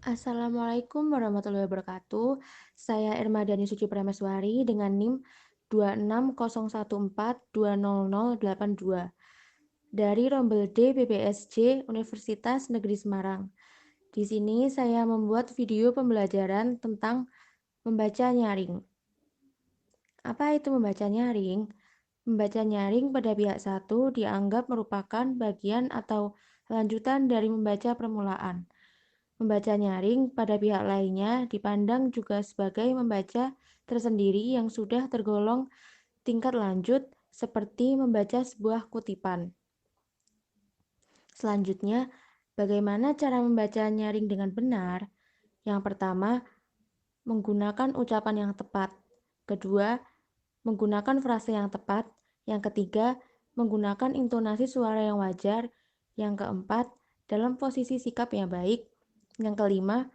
Assalamualaikum warahmatullahi wabarakatuh. Saya Irmadani Suci Prameswari dengan NIM 26014200082 dari Rombel D BPSJ Universitas Negeri Semarang. Di sini saya membuat video pembelajaran tentang membaca nyaring. Apa itu membaca nyaring? Membaca nyaring pada pihak satu dianggap merupakan bagian atau lanjutan dari membaca permulaan. Membaca nyaring pada pihak lainnya dipandang juga sebagai membaca tersendiri yang sudah tergolong tingkat lanjut, seperti membaca sebuah kutipan. Selanjutnya, bagaimana cara membaca nyaring dengan benar? Yang pertama, menggunakan ucapan yang tepat. Kedua, menggunakan frase yang tepat. Yang ketiga, menggunakan intonasi suara yang wajar. Yang keempat, dalam posisi sikap yang baik. Yang kelima,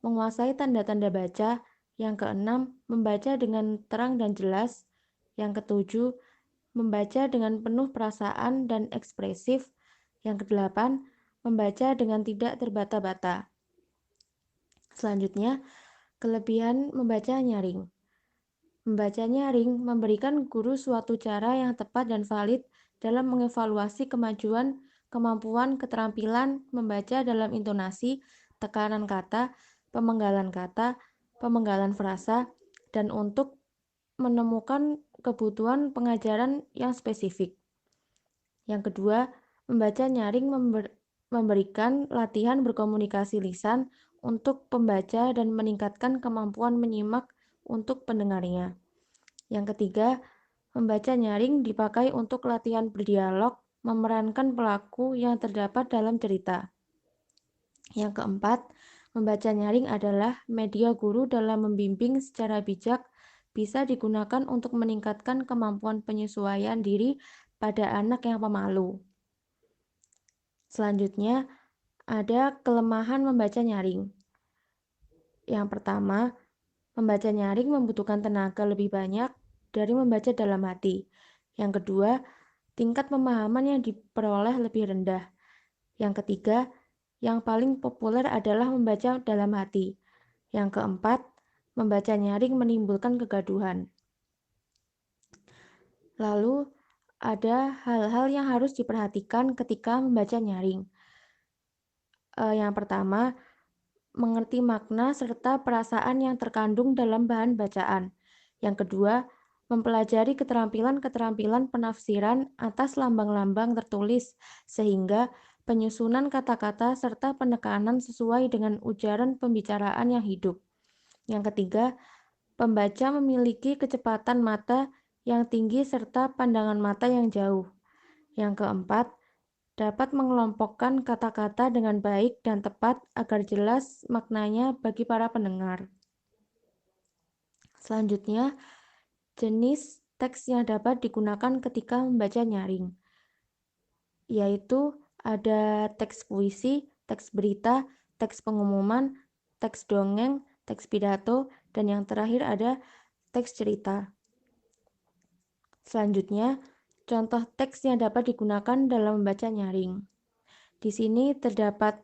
menguasai tanda-tanda baca. Yang keenam, membaca dengan terang dan jelas. Yang ketujuh, membaca dengan penuh perasaan dan ekspresif. Yang kedelapan, membaca dengan tidak terbata-bata. Selanjutnya, kelebihan membaca nyaring. Membaca nyaring memberikan guru suatu cara yang tepat dan valid dalam mengevaluasi kemampuan, keterampilan membaca dalam intonasi, tekanan kata, pemenggalan frasa, dan untuk menemukan kebutuhan pengajaran yang spesifik. Yang kedua, membaca nyaring memberikan latihan berkomunikasi lisan untuk pembaca dan meningkatkan kemampuan menyimak untuk pendengarnya. Yang ketiga, membaca nyaring dipakai untuk latihan berdialog, memerankan pelaku yang terdapat dalam cerita. Yang keempat, membaca nyaring adalah media guru dalam membimbing secara bijak, bisa digunakan untuk meningkatkan kemampuan penyesuaian diri pada anak yang pemalu. Selanjutnya, ada kelemahan membaca nyaring. Yang pertama, membaca nyaring membutuhkan tenaga lebih banyak dari membaca dalam hati. Yang kedua, tingkat pemahaman yang diperoleh lebih rendah. Yang ketiga, yang paling populer adalah membaca dalam hati. Yang keempat, membaca nyaring menimbulkan kegaduhan. Lalu, ada hal-hal yang harus diperhatikan ketika membaca nyaring. Yang pertama, mengerti makna serta perasaan yang terkandung dalam bahan bacaan. Yang kedua, mempelajari keterampilan-keterampilan penafsiran atas lambang-lambang tertulis, sehingga penyusunan kata-kata serta penekanan sesuai dengan ujaran pembicaraan yang hidup. Yang ketiga, pembaca memiliki kecepatan mata yang tinggi serta pandangan mata yang jauh. Yang keempat, dapat mengelompokkan kata-kata dengan baik dan tepat agar jelas maknanya bagi para pendengar. Selanjutnya, jenis teks yang dapat digunakan ketika membaca nyaring, yaitu ada teks puisi, teks berita, teks pengumuman, teks dongeng, teks pidato, dan yang terakhir ada teks cerita. Selanjutnya, contoh teks yang dapat digunakan dalam membaca nyaring. Di sini terdapat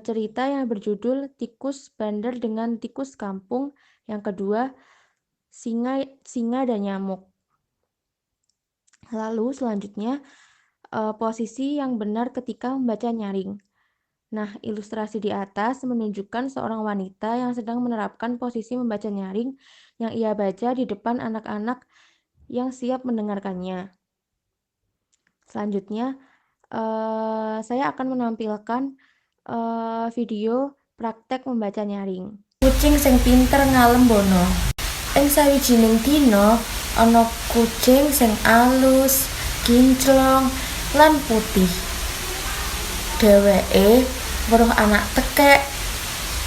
cerita yang berjudul Tikus Bandar dengan Tikus Kampung. Yang kedua, Singa dan Nyamuk. Lalu selanjutnya, posisi yang benar ketika membaca nyaring. Nah, ilustrasi di atas menunjukkan seorang wanita yang sedang menerapkan posisi membaca nyaring yang ia baca di depan anak-anak yang siap mendengarkannya. Selanjutnya, saya akan menampilkan video praktek membaca nyaring. Kucing sing pinter ngalem bono. Ing sawijining dina ana kucing sing alus, kinclong, lan putih. Dheweke weruh anak tekek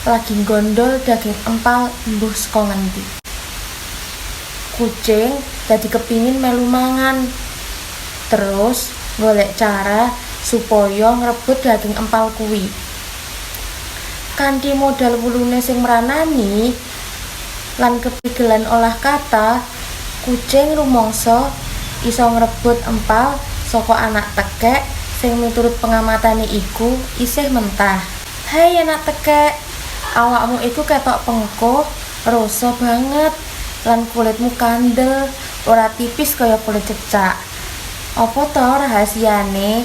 lagi gondol daging empal embuh saka ngendi. Kucing dadi kepingin melu mangan. Terus golek cara supaya ngrebut daging empal kuwi. Kanthi modal wulune sing mranani lan kepigelan olah kata, kucing rumangsa iso ngrebut empal saka anak tekek sing miturut pengamatane iku isih mentah. "Hai anak tekek, Awakmu iku ketok pengko, roso banget, lan kulitmu kandel, ora tipis kaya kulit cecak. Apa to rahasiane?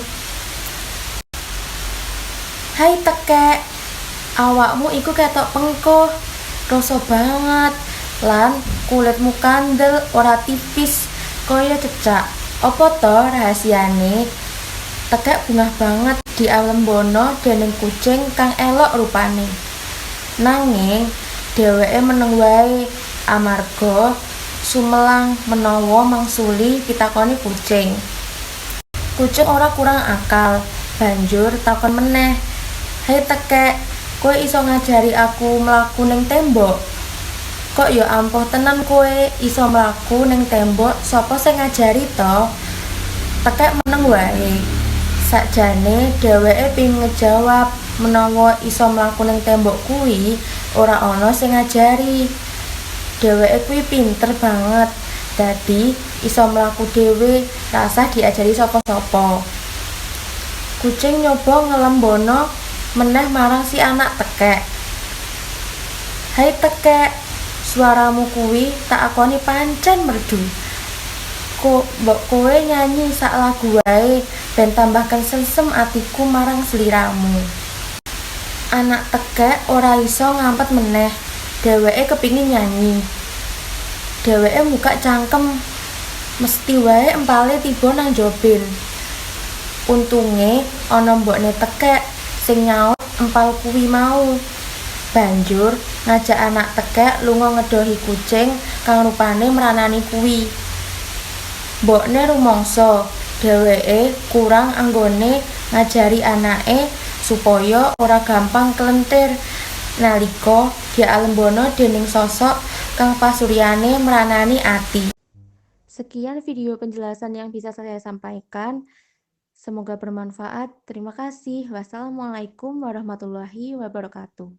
Hai tekek, awakmu iku ketok pengko, roso banget, lan kulitmu kandel, ora tipis kaya cecak. Apa to rahasiane? Tekek bungah banget dialembono dening kucing kang elok rupane. Nanging dheweke meneng wae amarga sumelang menawa mangsuli pitakoni kucing. Kucing ora kurang akal, banjur takon meneh. Hei tekek, kowe iso ngajari aku mlaku ning tembok? Kok ya ampuh tenan kowe iso mlaku ning tembok, sapa sing ngajari to? Tekek meneng wae. Sakjane dheweke pengin ngejawab menawa iso mlaku ning tembok kuwi ora ana sing ngajari. Dheweke kuwi pinter banget, dadi iso mlaku dhewe, ra usah diajari sapa-sapa. Kucing nyoba ngelembono meneh marang si anak tekek. Hai tekek, suaramu kuwi tak akoni pancen merdu. Mbok kowe nyanyi sak lagu wae ben tambah kengsem atiku marang sliramu. Anak tekek ora iso ngampet meneh, dheweke kepingin nyanyi. Dheweke muka cangkem, mesti wae empale tiba nang joben. Untunge ana mbokne tekek sing nyaut empal kuwi mau. Banjur ngajak anak tekek lunga ngedohi kucing kang rupane mranani kuwi. Mbokne rumangsa dheweke kurang anggone ngajari anake supaya ora gampang kelentir nalika dialembono dening sosok kang pasuryane mranani ati. Sekian video penjelasan yang bisa saya sampaikan. Semoga bermanfaat. Terima kasih. Wassalamualaikum warahmatullahi wabarakatuh.